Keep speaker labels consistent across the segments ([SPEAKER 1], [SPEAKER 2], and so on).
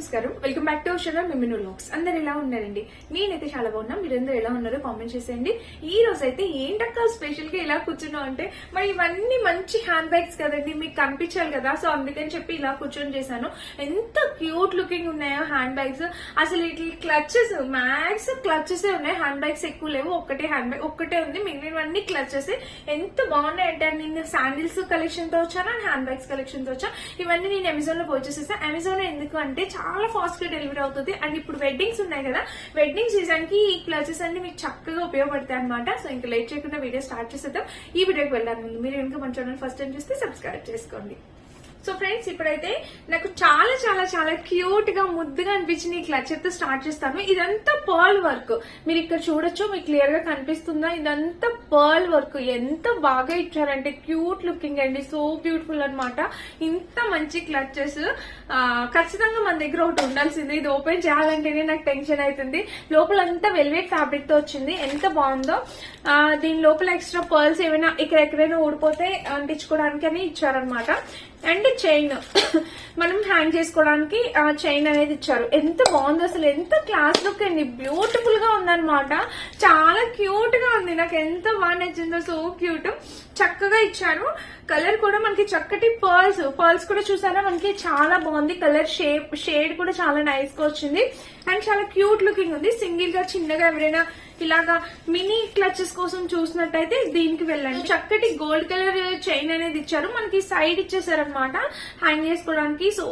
[SPEAKER 1] నమస్కారం, welcome back to our channel మిమిను vlogs. అందరు ఎలా ఉన్నారండి? నేనైతే చాలా బాగున్నా. మీరందరూ ఎలా ఉన్నారో కామెంట్ చేసేయండి. ఈ రోజు అయితే ఏంటక్క స్పెషల్ గా ఇలా కూర్చున్నాం అంటే, మరి ఇవన్నీ మంచి హ్యాండ్ బ్యాగ్స్ కదండి, మీకు కనిపించాలి కదా, సో అందుకని చెప్పి ఇలా కూర్చొని చేశాను. ఎంత క్యూట్ లుకింగ్ ఉన్నాయో హ్యాండ్ బ్యాగ్స్. అసలు ఇట్లా క్లచెస్ మ్యాక్స్ క్లచెస్ ఉన్నాయి, హ్యాండ్ బ్యాగ్స్ ఎక్కువ లేవు. ఒక్కటే హ్యాండ్ బ్యాగ్ ఒక్కటే ఉంది, మిగిలినవన్నీ క్లచెస్. ఎంత బాగున్నాయి అంటే, నేను శాండిల్స్ కలెక్షన్ తో వచ్చాను అండ్ హ్యాండ్ బ్యాగ్స్ కలెక్షన్ తో వచ్చా. ఇవన్నీ నేను అమెజాన్ లో పర్చేస్ చేస్తాను. అమెజాన్ ఎందుకు అంటే చాలా ఫాస్ట్ గా డెలివరీ అవుతుంది. అండ్ ఇప్పుడు వెడ్డింగ్స్ ఉన్నాయి కదా, వెడ్డింగ్ సీజన్ కి ఈ క్లచెస్ అన్ని మీకు చక్కగా ఉపయోగపడతాయి అనమాట. సో ఇంకా లేట్ చేయకుండా వీడియో స్టార్ట్ చేసేద్దాం. ఈ వీడియోకి వెళ్ళాను ముందు మీరు ఇంకా మన ఛానల్ ఫస్ట్ టైం చూస్తే సబ్స్క్రైబ్ చేసుకోండి. సో ఫ్రెండ్స్, ఇప్పుడైతే నాకు చాలా చాలా చాలా క్యూట్ గా ముద్దుగా అనిపించిన ఈ క్లచర్ తో స్టార్ట్ చేస్తాను. ఇదంతా పర్ల్ వర్క్, మీరు ఇక్కడ చూడొచ్చు, మీకు క్లియర్ గా కనిపిస్తుందా? ఇదంతా పర్ల్ వర్క్. ఎంత బాగా ఇచ్చారంటే క్యూట్ లుకింగ్ అండి, సో బ్యూటిఫుల్ అనమాట. ఇంత మంచి క్లచెస్ ఖచ్చితంగా మన దగ్గర ఒకటి ఉండాల్సింది. ఇది ఓపెన్ చేయాలంటేనే నాకు టెన్షన్ అవుతుంది. లోపలంతా వెల్వెట్ ఫ్యాబ్రిక్ తో వచ్చింది, ఎంత బాగుందో. దీని లోపల ఎక్స్ట్రా పర్ల్స్ ఏమైనా ఎక్కడెక్కడైనా ఊడిపోతే అంటించుకోవడానికి అని ఇచ్చారనమాట. అండ్ చైన్ మనం హ్యాంగ్ చేసుకోవడానికి చైన్ అనేది ఇచ్చారు. ఎంత బాగుంది అసలు, ఎంత క్లాస్ లుక్ అండి, బ్యూటిఫుల్ గా ఉందన్నమాట. చాలా క్యూట్ గా ఉంది, నాకు ఎంత బాగా నచ్చిందో, సో క్యూట్. చక్కగా ఇచ్చారు. కలర్ కూడా మనకి చక్కటి పర్ల్స్ కూడా చూసారా, మనకి చాలా బాగుంది. కలర్ షేడ్ కూడా చాలా నైస్ గా వచ్చింది అండ్ చాలా క్యూట్ లుకింగ్ ఉంది. సింగిల్ గా చిన్నగా ఎవరైనా ఇలాగా మినీ క్లచెస్ కోసం చూసినట్టయితే దీనికి వెళ్ళండి. చక్కటి గోల్డ్ కలర్ చైన్ అనేది ఇచ్చారు, మనకి సైడ్ ఇచ్చేసారనమాట హ్యాంగ్ చేసుకోవడానికి. సో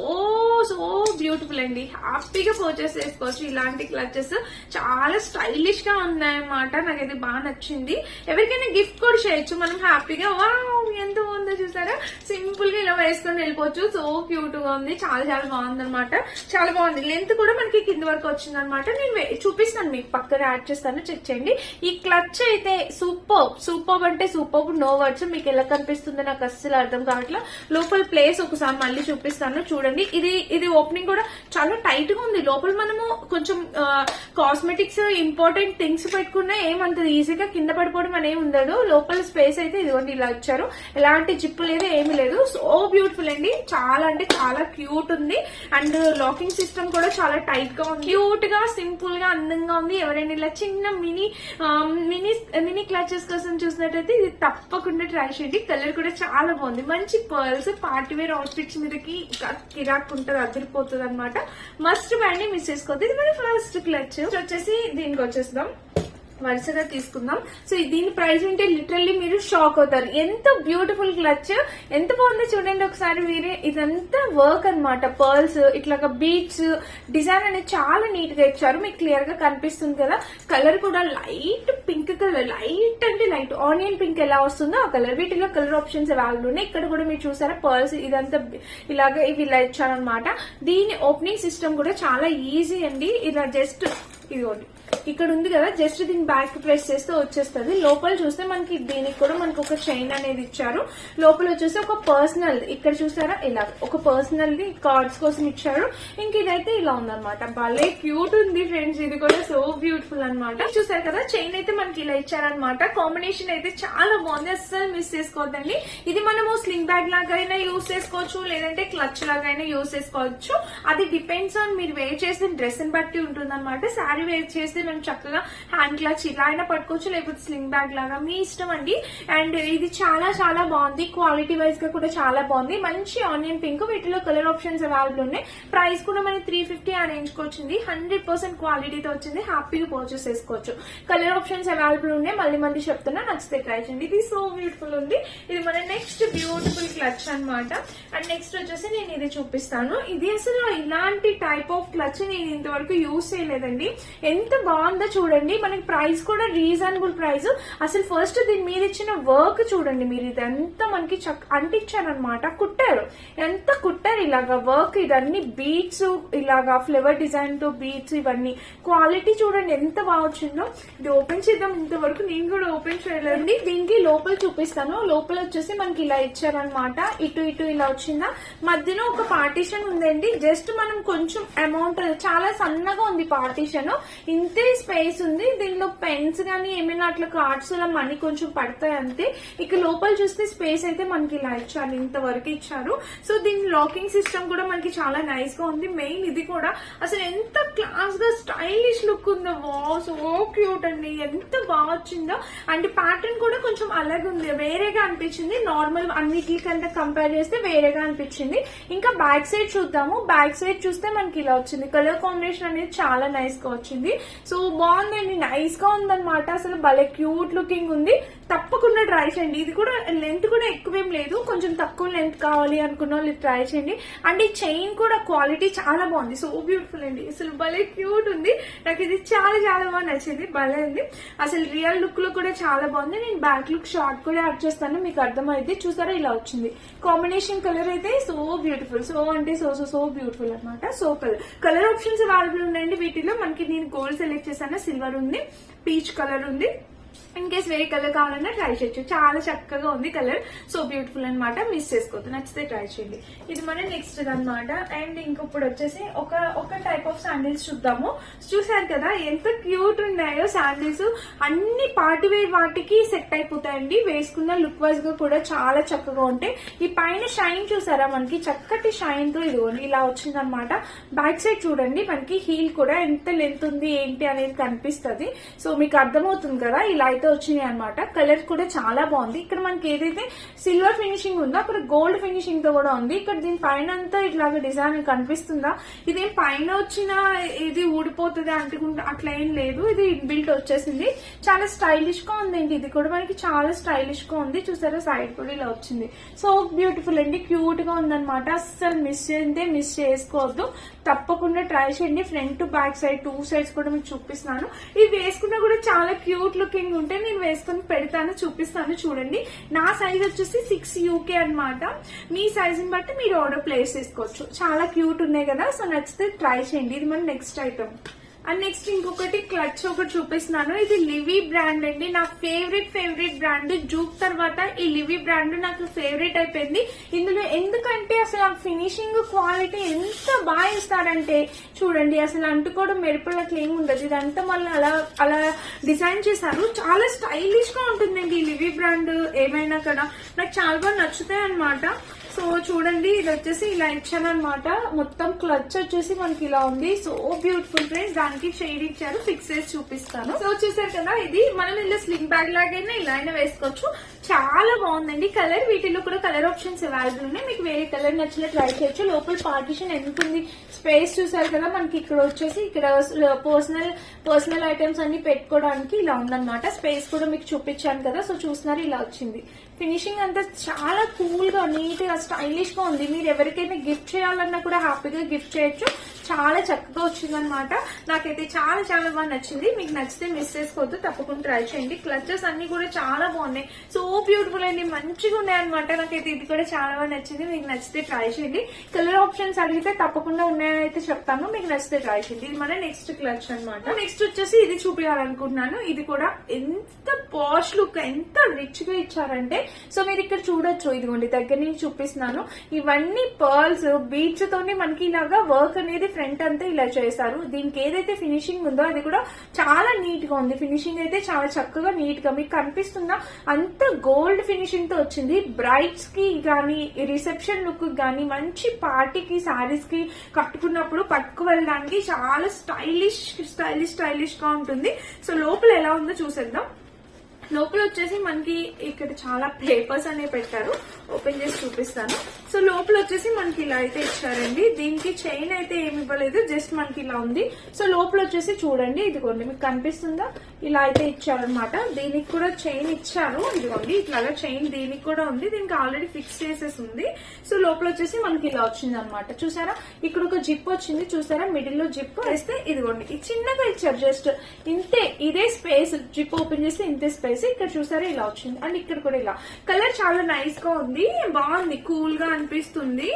[SPEAKER 1] బ్యూటిఫుల్ అండి, హ్యాపీగా పర్చేస్ చేసుకోవచ్చు. ఇలాంటి క్లచెస్ చాలా స్టైలిష్ గా ఉన్నాయన్నమాట, నాకైతే బాగా నచ్చింది. ఎవరికైనా గిఫ్ట్ కూడా చేయొచ్చు మనం హ్యాపీగా. వావ్, ఎంత బాగుందో చూసారా, సింపుల్ గా ఇలా వేసుకొని వెళ్ళిపోవచ్చు. సో క్యూట్ గా ఉంది, చాలా చాలా బాగుంది అనమాట. చాలా బాగుంది. లెంత్ కూడా మనకి కింద వరకు వచ్చింది అనమాట. నేను చూపిస్తాను, మీకు పక్కన యాడ్ చేస్తాను, చెక్ చేయండి. ఈ క్లచ్ అయితే సూపర్ అంటే సూపర్, నో వర్డ్స్. మీకు ఎలా కనిపిస్తుందో నాకు అస్సలు అర్థం కావట్లేదు. లోపల ప్లేస్ ఒకసారి మళ్ళీ చూపిస్తాను చూడండి. ఇది ఓపెనింగ్ కూడా చాలా టైట్ గా ఉంది. లోపల మనము కొంచెం కాస్మెటిక్స్ ఇంపార్టెంట్ థింగ్స్ పెట్టుకున్నా ఏమంత ఈజీగా కింద పడిపోవడం అనేది ఉండదు. లోపల స్పేస్ అయితే ఇదిగోండి ఇలా ఇచ్చారు, ఎలాంటి జిప్పు లేదు, ఏమీ లేదు. సో బ్యూటిఫుల్ అండి, చాలా అంటే చాలా క్యూట్ ఉంది. అండ్ లాకింగ్ సిస్టమ్ కూడా చాలా టైట్ గా ఉంది, క్యూట్ గా సింపుల్ గా అందంగా ఉంది. ఎవరైనా ఇలా చిన్న మినీ క్లచెస్ కోసం చూసినట్టయితే ఇది తప్పకుండా ట్రై చేయండి. కలర్ కూడా చాలా బాగుంది, మంచి పర్ల్స్. పార్టీ వేర్ అవుట్ఫిట్స్ మీదకి కిరాక్ ఉంటుంది, అదిరిపోతుంది అనమాట. మస్ట్ బ్యాండ్ మిస్ చేసుకోవద్దు. ఇది మన ఫస్ట్ క్లచ్ వచ్చేసి దీనికి వచ్చేద్దాం, వరుసగా తీసుకుందాం. సో దీని ప్రైస్ ఉంటే లిటరల్లీ మీరు షాక్ అవుతారు. ఎంత బ్యూటిఫుల్ క్లచ్, ఎంత బాగుందో చూడండి ఒకసారి మీరే. ఇదంతా వర్క్ అనమాట, పర్ల్స్ ఇట్లాగా బీట్స్ డిజైన్ అనేది చాలా నీట్ గా ఇచ్చారు, మీకు క్లియర్ గా కనిపిస్తుంది కదా. కలర్ కూడా లైట్ పింక్ కలర్, లైట్ అంటే లైట్ ఆనియన్ పింక్ ఎలా వస్తుందో ఆ కలర్. వీటిలో కలర్ ఆప్షన్స్ అవైలబుల్ ఉన్నాయి. ఇక్కడ కూడా మీరు చూసారా పర్ల్స్, ఇదంతా ఇలాగా ఇవి ఇలా ఇచ్చారనమాట. దీని ఓపెనింగ్ సిస్టమ్ కూడా చాలా ఈజీ అండి. ఇలా జస్ట్ ఇదిగోండి ఇక్కడ ఉంది కదా, జస్ట్ దీన్ని బ్యాక్ ప్రెస్ చేస్తే వచ్చేస్తుంది. లోపల చూస్తే మనకి దీనికి కూడా మనకి ఒక చైన్ అనేది ఇచ్చారు. లోపల వచ్చేసి ఒక పర్సనల్, ఇక్కడ చూసారా ఇలా ఒక పర్సనల్ ది కార్డ్స్ కోసం ఇచ్చారు. ఇంక ఇదైతే ఇలా ఉందన్నమాట, భలే క్యూట్ ఉంది ఫ్రెండ్స్. ఇది కూడా సో బ్యూటిఫుల్ అనమాట. చూసారు కదా, చైన్ అయితే మనకి ఇలా ఇచ్చారనమాట. కాంబినేషన్ అయితే చాలా బాగుంది, అస్సలు మిస్ చేసుకోవద్దండి. ఇది మనము స్లింగ్ బ్యాగ్ లాగైనా యూజ్ చేసుకోవచ్చు, లేదంటే క్లచ్ లాగైనా యూజ్ చేసుకోవచ్చు. అది డిపెండ్స్ ఆన్ మీరు వేర్ చేసిన డ్రెస్ ని బట్టి ఉంటుంది అనమాట. శారీ వేర్ చేస్తే మనం చక్కగా హ్యాండ్ క్లచ్ ఇలా అయినా పట్టుకోవచ్చు, లేకపోతే స్లింగ్ బ్యాగ్ లాగా, మీ ఇష్టం అండి. అండ్ ఇది చాలా చాలా బాగుంది, క్వాలిటీ వైజ్ గా కూడా చాలా బాగుంది. మంచి ఆనియన్ పింక్, వీటిలో కలర్ ఆప్షన్స్ అవైలబుల్ ఉన్నాయి. ప్రైస్ కూడా మనకి 350 ఆ రేంజ్ కి వచ్చింది. 100% క్వాలిటీతో వచ్చింది, హ్యాపీగా పర్చేస్ చేసుకోవచ్చు. కలర్ ఆప్షన్స్ అవైలబుల్ ఉన్నాయి, మళ్ళీ చెప్తున్నా, నచ్చితే ట్రై చేయండి. ఇది సో బ్యూటిఫుల్ ఉంది. ఇది మన నెక్స్ట్ బ్యూటిఫుల్ క్లచ్ అనమాట. అండ్ నెక్స్ట్ వచ్చేసి నేను ఇది చూపిస్తాను. ఇది అసలు ఇలాంటి టైప్ ఆఫ్ క్లచ్ నేను ఇంతవరకు యూజ్ చేయలేదండి. ఎంత బాగుందో చూడండి, మనకి ప్రైస్ కూడా రీజనబుల్ ప్రైస్. అసలు ఫస్ట్ దీని మీద ఇచ్చిన వర్క్ చూడండి మీరు, ఇదంతా మనకి అంటించారనమాట, కుట్టారు. ఎంత కుట్టారు ఇలాగా వర్క్, ఇదన్నీ బీట్స్ ఇలాగా ఫ్లవర్ డిజైన్ తో బీట్స్, ఇవన్నీ క్వాలిటీ చూడండి ఎంత బాగా వచ్చిందో. ఇది ఓపెన్ చేద్దాం, ఇంతవరకు నేను కూడా ఓపెన్ చేయలేదండి. దీనికి లోపల చూపిస్తాను. లోపల వచ్చేసి మనకి ఇలా ఇచ్చారనమాట, ఇటు ఇలా వచ్చిందా, మధ్యలో ఒక పార్టీషన్ ఉందండి. జస్ట్ మనం కొంచెం అమౌంట్, చాలా సన్నగా ఉంది పార్టీషన్, ఇంత ఇంతే స్పేస్ ఉంది. దీనిలో పెన్స్ గానీ ఏమైనా అట్లా కార్డ్స్ అలా మనీ కొంచెం పడతాయి అంతే. ఇక లోపల చూస్తే స్పేస్ అయితే మనకి ఇలా ఇచ్చారు, ఇంతవరకు ఇచ్చారు. సో దీని లాకింగ్ సిస్టమ్ కూడా మనకి చాలా నైస్ గా ఉంది. మెయిన్ ఇది కూడా అసలు ఎంత క్లాస్ గా స్టైలిష్ లుక్ ఉందో, వావ్ సో క్యూట్ అండి, ఎంత బాగా వచ్చిందో. అండ్ ప్యాటర్న్ కూడా కొంచెం అలాగే ఉంది, వేరేగా అనిపించింది. నార్మల్ అన్నిటికంటే కంపేర్ చేస్తే వేరేగా అనిపించింది. ఇంకా బ్యాక్ సైడ్ చూద్దాము. బ్యాక్ సైడ్ చూస్తే మనకి ఇలా వచ్చింది. కలర్ కాంబినేషన్ అనేది చాలా నైస్ గా వచ్చింది. సో బాగుందండి, నైస్ గా ఉందన్నమాట. అసలు భలే క్యూట్ లుకింగ్ ఉంది. తప్పకుండా ట్రై చేయండి. ఇది కూడా లెంత్ కూడా ఎక్కువేం లేదు, కొంచెం తక్కువ లెంత్ కావాలి అనుకున్న వాళ్ళు ట్రై చేయండి. అండ్ ఈ చైన్ కూడా క్వాలిటీ చాలా బాగుంది, సో బ్యూటిఫుల్ అండి. అసలు భలే క్యూట్ ఉంది. నాకు ఇది చాలా చాలా బాగా నచ్చింది, భలే ఉంది. అసలు రియల్ లుక్ లో కూడా చాలా బాగుంది. నేను బ్యాక్ లుక్ షార్ట్ కూడా యాడ్ చేస్తాను, మీకు అర్థమైంది. చూసారా ఇలా వచ్చింది కాంబినేషన్. కలర్ అయితే సో బ్యూటిఫుల్, సో అంటే సో బ్యూటిఫుల్ అనమాట. సో కలర్ ఆప్షన్స్ అవైలబుల్ ఉన్నాయండి వీటిలో. మనకి నేను గోల్డ్ సెలెక్ట్ చేశాను, సిల్వర్ ఉంది, పీచ్ కలర్ ఉంది. ఇన్ కేస్ వేరే కలర్ కావాలన్నా ట్రై చేయొచ్చు. చాలా చక్కగా ఉంది కలర్, సో బ్యూటిఫుల్ అనమాట. మిస్ చేసుకోవద్దు, నచ్చితే ట్రై చేయండి. ఇది మన నెక్స్ట్ అనమాట. అండ్ ఇంకొప్పుడు వచ్చేసి ఒక టైప్ ఆఫ్ శాండిల్స్ చూద్దాము. చూసారు కదా ఎంత క్యూట్ ఉన్నాయో శాండిల్స్. అన్ని పార్టీ వేర్ వాటికి సెట్ అయిపోతాయండి, వేసుకున్న లుక్ వైజ్ గా కూడా చాలా చక్కగా ఉంటాయి. ఈ పైన షైన్ చూసారా, మనకి చక్కటి షైన్ తో ఇదిగోండి ఇలా వచ్చింది అనమాట. బ్యాక్ సైడ్ చూడండి, మనకి హీల్ కూడా ఎంత లెంత్ ఉంది ఏంటి అనేది కనిపిస్తుంది. సో మీకు అర్థమవుతుంది కదా, ఇలా అయితే వచ్చినాయి అనమాట. కలర్ కూడా చాలా బాగుంది. ఇక్కడ మనకి ఏదైతే సిల్వర్ ఫినిషింగ్ ఉందో అక్కడ గోల్డ్ ఫినిషింగ్ తో కూడా ఉంది. ఇక్కడ దీని పైన అంతా ఇట్లాగా డిజైన్ కనిపిస్తుందా, ఇదేం పైన వచ్చిన ఇది ఊడిపోతుంది అంటుకుంటే అట్లా ఏం లేదు, ఇది బిల్ట్ వచ్చేసింది. చాలా స్టైలిష్ గా ఉందండి. ఇది కూడా మనకి చాలా స్టైలిష్ గా ఉంది. చూసారా సైడ్ కూడా ఇలా వచ్చింది. సో బ్యూటిఫుల్ అండి, క్యూట్ గా ఉందన్నమాట. అస్సలు మిస్ చేసుకోవద్దు, తప్పకుండా ట్రై చేయండి. Front to back side 2 sides కూడా మీకు చూపిస్తున్నాను. ఇది వేసుకున్నా కూడా చాలా క్యూట్ లుకింగ్ ఉంటే నేను వేసుకుని పెడతాను, చూపిస్తాను చూడండి. నా సైజ్ వచ్చేసి 6 UK అనమాట. మీ సైజ్ ని బట్టి మీరు ఆర్డర్ ప్లేస్ చేసుకోవచ్చు. చాలా క్యూట్ ఉన్నాయి కదా, సో నచ్చితే ట్రై చేయండి. ఇది మన నెక్స్ట్ ఐటమ్. అండ్ నెక్స్ట్ ఇంకొకటి క్లచ్ ఒకటి చూపిస్తున్నాను. ఇది లివీ బ్రాండ్ అండి, నా ఫేవరెట్ బ్రాండ్. జూక్ తర్వాత ఈ లివీ బ్రాండ్ నాకు ఫేవరెట్ అయిపోయింది. ఇందులో ఎందుకంటే అసలు ఆ ఫినిషింగ్ క్వాలిటీ ఎంత బాగా ఇస్తారంటే చూడండి, అసలు అంటుకోవడం మెరుపులు అట్లా ఏమి ఉండదు. ఇదంతా మళ్ళీ అలా డిజైన్ చేశారు. చాలా స్టైలిష్ గా ఉంటుందండి ఈ లివీ బ్రాండ్. ఏమైనా కదా నాకు చాలా బాగా నచ్చుతాయి అనమాట. సో చూడండి, ఇది వచ్చేసి ఇలా ఇచ్చాను అనమాట. మొత్తం క్లచ్ వచ్చేసి మనకి ఇలా ఉంది, సో బ్యూటిఫుల్ ఫ్రెండ్స్. దానికి షేడ్ ఇచ్చారు, ఫిక్స్ చేసి చూపిస్తాను. సో చూసారు కదా, ఇది మనం ఇలా స్లింగ్ బ్యాగ్ లాగైనా ఇలా అయినా వేసుకోవచ్చు. చాలా బాగుందండి కలర్. వీటిలో కూడా కలర్ ఆప్షన్స్ అవైలబుల్ ఉన్నాయి, మీకు వేరే కలర్ నచ్చినా ట్రై చేయొచ్చు. లోపల పార్టిషన్ ఎంత ఉంది, స్పేస్ చూసారు కదా. మనకి ఇక్కడ వచ్చేసి ఇక్కడ పర్సనల్ ఐటమ్స్ అన్ని పెట్టుకోవడానికి ఇలా ఉందన్నమాట. స్పేస్ కూడా మీకు చూపించాను కదా, సో చూస్తున్నారు ఇలా వచ్చింది. ఫినిషింగ్ అంతా చాలా కూల్ గా నీట్ గా స్టైలిష్ గా ఉంది. మీరు ఎవరికైనా గిఫ్ట్ చేయాలన్నా కూడా హ్యాపీగా గిఫ్ట్ చేయొచ్చు. చాలా చక్కగా వచ్చింది అనమాట. నాకైతే చాలా చాలా బాగా నచ్చింది. మీకు నచ్చితే మిస్ చేసుకోవద్దు, తప్పకుండా ట్రై చేయండి. క్లచెస్ అన్ని కూడా చాలా బాగున్నాయి, సో బ్యూటిఫుల్ అండి, మంచిగా ఉన్నాయి అనమాట. నాకైతే ఇది కూడా చాలా బాగా నచ్చింది. మీకు నచ్చితే ట్రై చేయండి. కలర్ ఆప్షన్స్ అడిగితే తప్పకుండా ఉన్నాయని అయితే చెప్తాను, మీకు నచ్చితే ట్రై చేయండి. ఇది మన నెక్స్ట్ క్లచ్ అనమాట. నెక్స్ట్ వచ్చేసి ఇది చూపించాలనుకుంటున్నాను. ఇది కూడా ఎంత పాష్ లుక్, ఎంత రిచ్ గా ఇచ్చారంటే, సో మీరు ఇక్కడ చూడొచ్చు, ఇదిగోండి దగ్గర నుంచి చూపిస్తున్నాను. ఇవన్నీ పర్ల్స్ బీడ్స్ తోనే మనకి ఇలాగా వర్క్ అనేది ఫ్రంట్ అంతా ఇలా చేశారు. దీనికి ఏదైతే ఫినిషింగ్ ఉందో అది కూడా చాలా నీట్ గా ఉంది. ఫినిషింగ్ అయితే చాలా చక్కగా నీట్ గా మీకు కనిపిస్తుందా, అంత గోల్డ్ ఫినిషింగ్ తో వచ్చింది. బ్రైడ్స్ కి గానీ, రిసెప్షన్ లుక్ గానీ, మంచి పార్టీకి శారీస్ కి కట్టుకున్నప్పుడు పట్టుకు వెళ్ళడానికి చాలా స్టైలిష్ గా ఉంటుంది. సో లోపల ఎలా ఉందో చూసేద్దాం. లోపల వచ్చేసి మనకి ఇక్కడ చాలా పేపర్స్ అనేవి పెట్టారు, ఓపెన్ చేసి చూపిస్తాను. సో లోపల వచ్చేసి మనకి ఇలా అయితే ఇచ్చారండి. దీనికి చైన్ అయితే ఏమి ఇవ్వలేదు, జస్ట్ మనకి ఇలా ఉంది. సో లోపల వచ్చేసి చూడండి, ఇదిగోండి మీకు కనిపిస్తుందా, ఇలా అయితే ఇచ్చారనమాట. దీనికి కూడా చైన్ ఇచ్చారు, ఇదిగోండి ఇట్లాగా చైన్ దీనికి కూడా ఉంది. దీనికి ఆల్రెడీ ఫిక్స్ చేసేసి ఉంది. సో లోపల వచ్చేసి మనకి ఇలా వచ్చింది అనమాట. చూసారా, ఇక్కడ ఒక జిప్ వచ్చింది, చూసారా మిడిల్ లో జిప్ వేస్తే ఇదిగోండి ఇది చిన్నగా ఇచ్చారు, జస్ట్ ఇంతే. ఇదే స్పేస్, జిప్ ఓపెన్ చేస్తే ఇంతే స్పేస్ చెప్పేసి ఇక్కడ చూసారా ఇలా వచ్చింది. అండ్ ఇక్కడ కూడా ఇలా కలర్ చాలా నైస్ గా ఉంది, బాగుంది, కూల్ గా అనిపిస్తుంది.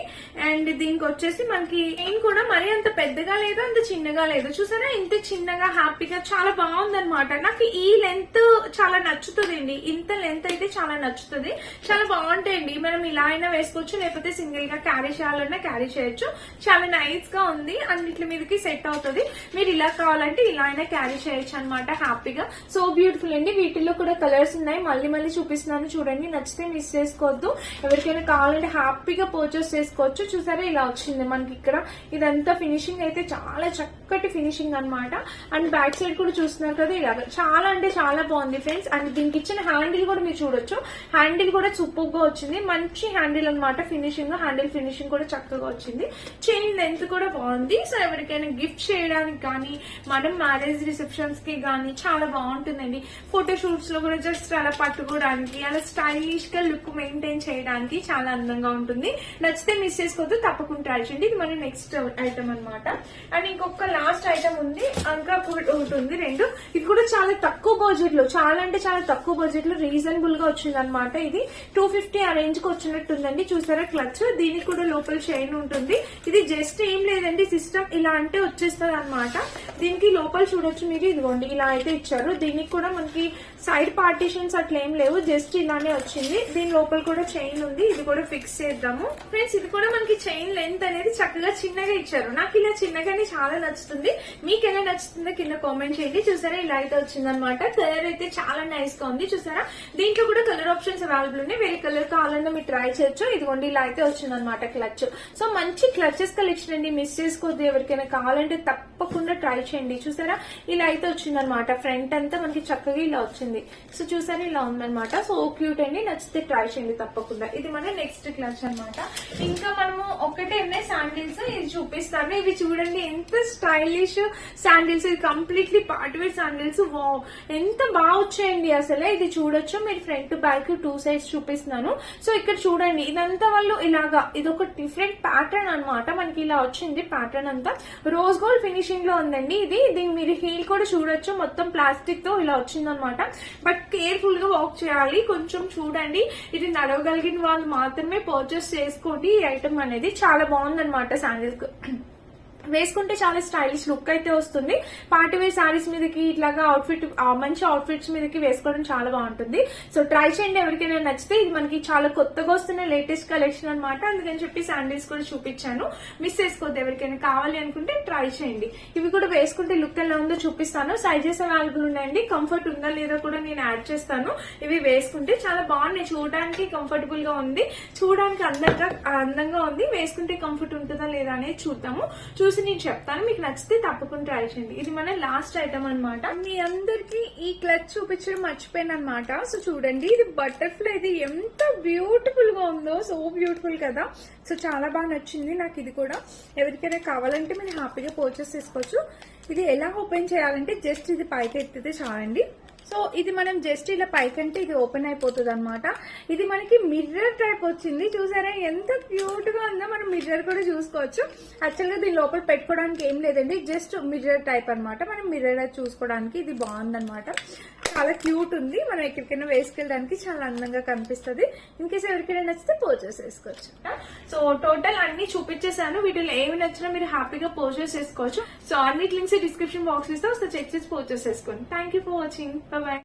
[SPEAKER 1] అండ్ దీనికి వచ్చేసి మనకి చైన్ కూడా మరీ అంత పెద్దగా లేదు, అంత చిన్నగా లేదు. చూసారా ఇంత చిన్నగా హ్యాపీగా చాలా బాగుంది అనమాట. నాకు ఈ లెంత్ చాలా నచ్చుతుంది అండి, ఇంత లెంత్ అయితే చాలా నచ్చుతుంది, చాలా బాగుంటాయండి. మనం ఇలా అయినా వేసుకోవచ్చు, లేకపోతే సింగిల్ గా క్యారీ చేయాలన్నా క్యారీ చేయొచ్చు. చాలా నైస్ గా ఉంది, అన్నిటి మీదకి సెట్ అవుతుంది. మీరు ఇలా కావాలంటే ఇలా అయినా క్యారీ చేయొచ్చు అనమాట హ్యాపీగా. సో బ్యూటిఫుల్ అండి. వీటిల్లో కూడా కలర్స్ ఉన్నాయి, మళ్ళీ చూపిస్తున్నాను చూడండి, నచ్చితే మిస్ చేసుకోవద్దు. ఎవరికైనా కావాలంటే హ్యాపీగా పర్చేస్ చేసుకోవచ్చు. చూసారా ఇలా వచ్చింది మనకి ఇక్కడ. ఇదంతా ఫినిషింగ్ అయితే చాలా చక్కటి ఫినిషింగ్ అనమాట. అండ్ బ్యాక్ సైడ్ కూడా చూస్తున్నారు కదా, ఇలా చాలా అంటే చాలా బాగుంది ఫ్రెండ్స్. అండ్ దీనికి ఇచ్చిన హ్యాండిల్ కూడా మీరు చూడొచ్చు, హ్యాండిల్ కూడా సూపర్ గా వచ్చింది, మంచి హ్యాండిల్ అనమాట. ఫినిషింగ్ హ్యాండిల్ ఫినిషింగ్ కూడా చక్కగా వచ్చింది. చైన్ లెంత్ కూడా బాగుంది. సో ఎవరికైనా గిఫ్ట్ చేయడానికి కానీ, మనం మ్యారేజ్ రిసెప్షన్స్ కి కానీ చాలా బాగుంటుందండి. ఫోటో షూట్స్ లో కూడా జస్ట్ అలా పట్టుకోవడానికి, అలా స్టైలిష్ గా లుక్ మెయింటైన్ చేయడానికి చాలా అందంగా ఉంటుంది. నచ్చితే మిస్ చేసుకోవద్దు, తప్పకుండా ట్రై చేయండి. ఇది మన నెక్స్ట్ ఐటమ్ అనమాట. అండ్ ఇంకొక లాస్ట్ ఐటమ్ ఉంది, ఇంకా ఒకటి ఉంది, రెండు. ఇది కూడా చాలా తక్కువ బడ్జెట్ లో, చాలా అంటే చాలా తక్కువ బడ్జెట్ లో రీజనబుల్ గా వచ్చింది అనమాట. ఇది 250 ఆ రేంజ్ కి వచ్చినట్టుందండి. చూసారా క్లచ్, దీనికి కూడా లోపల చైన్ ఉంటుంది. ఇది జస్ట్ ఏం లేదండి, సిస్టమ్ ఇలా అంటే వచ్చేస్తుంది అనమాట. దీనికి లోపల చూడొచ్చు మీరు, ఇదిగోండి ఇలా అయితే ఇచ్చారు. దీనికి కూడా మనకి సైడ్ పార్టీషన్స్ అట్లా ఏం లేవు, జస్ట్ ఇలానే వచ్చింది. దీని లోపల కూడా చైన్ ఉంది, ఇది కూడా ఫిక్స్ చేద్దాము ఫ్రెండ్స్. ఇది కూడా మనకి చైన్ లెంత్ అనేది చక్కగా చిన్నగా ఇచ్చారు. నాకు ఇలా చిన్నగానే చాలా నచ్చుతుంది. మీకు ఎలా నచ్చుతుందో కింద కామెంట్ చేయండి. చూసారా ఇలా అయితే వచ్చింది అనమాట. కలర్ అయితే చాలా నైస్ గా ఉంది. చూసారా దీంట్లో కూడా కలర్ ఆప్షన్స్ అవైలబుల్ ఉన్నాయి, వేరే కలర్ కావాలన్నా మీరు ట్రై చేయొచ్చు. ఇదిగోండి ఇలా అయితే వచ్చింది అనమాట క్లచ్. సో మంచి క్లచెస్ కలెక్షన్ అండి, మిస్ చేసుకోవద్దు. ఎవరికైనా కావాలంటే తప్పకుండా ట్రై చేయండి. చూసారా ఇలా అయితే వచ్చింది అనమాట. ఫ్రంట్ అంతా మనకి చక్కగా ఇలా వచ్చింది. సో చూసారా ఇలా ఉందనమాట. సో క్యూట్ అండి, నచ్చితే ట్రై చేయండి తప్పకుండా. ఇది మన నెక్స్ట్ క్లచ్ అనమాట. ఇంకా మనము ఒకటే ఉన్నాయి శాండిల్స్, ఇది చూపిస్తాను. ఇవి చూడండి ఎంత స్టైలిష్ శాండిల్స్, ఇది completely party wear sandals. Wow ఎంత బాగా వచ్చాయండి అసలు. ఇది చూడొచ్చు మీరు, ఫ్రంట్ బ్యాక్ 2 సైడ్స్ చూపిస్తున్నాను. సో ఇక్కడ చూడండి ఇదంతా వాళ్ళు ఇలాగా, ఇది ఒక డిఫరెంట్ ప్యాటర్న్ అనమాట. మనకి ఇలా వచ్చింది ప్యాటర్న్ అంతా, రోజ్ గోల్డ్ ఫినిషింగ్ లో ఉందండి. దీని మీరు హీల్ కూడా చూడొచ్చు, మొత్తం ప్లాస్టిక్ తో ఇలా వచ్చింది అనమాట. బట్ కేర్ఫుల్ గా వాక్ చేయాలి, కొంచెం చూడండి. ఇది నడవగలిగిన వాళ్ళు మాత్రమే పర్చేస్ చేసుకోండి. ఈ ఐటమ్ అనేది చాలా బాగుందన్నమాట. శాండిల్స్ వేసుకుంటే చాలా స్టైలిష్ లుక్ అయితే వస్తుంది. పార్టీ వేర్ సారీస్ మీదకి ఇట్లాగా అవుట్ఫిట్, మంచి అవుట్ఫిట్స్ మీదకి వేసుకోవడం చాలా బాగుంటుంది. సో ట్రై చేయండి ఎవరికైనా నచ్చితే. ఇది మనకి చాలా కొత్తగా వస్తున్న లేటెస్ట్ కలెక్షన్ అనమాట, అందుకని చెప్పి శాండిల్స్ కూడా చూపించాను. మిస్ చేసుకోవద్దు, ఎవరికైనా కావాలి అనుకుంటే ట్రై చేయండి. ఇవి కూడా వేసుకుంటే లుక్ ఎలా ఉందో చూపిస్తాను. సైజెస్ అవైలబుల్ ఉన్నాయండి, కంఫర్ట్ ఉందా లేదా కూడా నేను యాడ్ చేస్తాను. ఇవి వేసుకుంటే చాలా బాగున్నాయి, చూడడానికి కంఫర్టబుల్ గా ఉంది, చూడడానికి అందంగా ఉంది. వేసుకుంటే కంఫర్ట్ ఉంటుందా లేదా అనేది చూద్దాము, చూసి నేను చెప్తాను. మీకు నచ్చితే తప్పకుండా ట్రై చేయండి. ఇది మన లాస్ట్ ఐటమ్ అనమాట. మీ అందరికి ఈ క్లచ్ చూపించడం మర్చిపోయాను అనమాట. సో చూడండి ఇది బటర్ఫ్లై, ఇది ఎంత బ్యూటిఫుల్ గా ఉందో, సో బ్యూటిఫుల్ కదా. సో చాలా బాగా నచ్చింది నాకు. ఇది కూడా ఎవరికైనా కావాలంటే మీరు హ్యాపీగా పర్చేస్ చేసుకోవచ్చు. ఇది ఎలా ఓపెన్ చేయాలంటే జస్ట్ ఇది పైకి ఎత్తితే చాలండి. సో ఇది మనం జస్ట్ ఇలా పైకంటే ఇది ఓపెన్ అయిపోతుంది అనమాట. ఇది మనకి మిర్రర్ టైప్ వచ్చింది. చూసారా ఎంత క్యూట్ గా ఉందో, మనం మిర్రర్ కూడా చూసుకోవచ్చు. యాక్చువల్ గా దీని లోపల పెట్టుకోవడానికి ఏం లేదండి, జస్ట్ మిర్రర్ టైప్ అనమాట. మనం మిర్రర్ చూసుకోవడానికి ఇది బాగుందన్నమాట. చాలా క్యూట్ ఉంది, మనం ఎక్కడికైనా వేసుకెళ్ళడానికి చాలా అందంగా కనిపిస్తుంది. ఇన్ కేసు ఎవరికైనా నచ్చితే పర్చేస్ చేసుకోవచ్చు. సో టోటల్ అన్ని చూపించేసాను. వీటిలో ఏమి నచ్చినా మీరు హ్యాపీగా పర్చేస్ చేసుకోవచ్చు. సో అన్నిటి లింక్స్ డిస్క్రిప్షన్ బాక్స్ ఇస్తే చెక్ చేసి పర్చేస్ చేసుకోండి. Thank you for watching. Bye.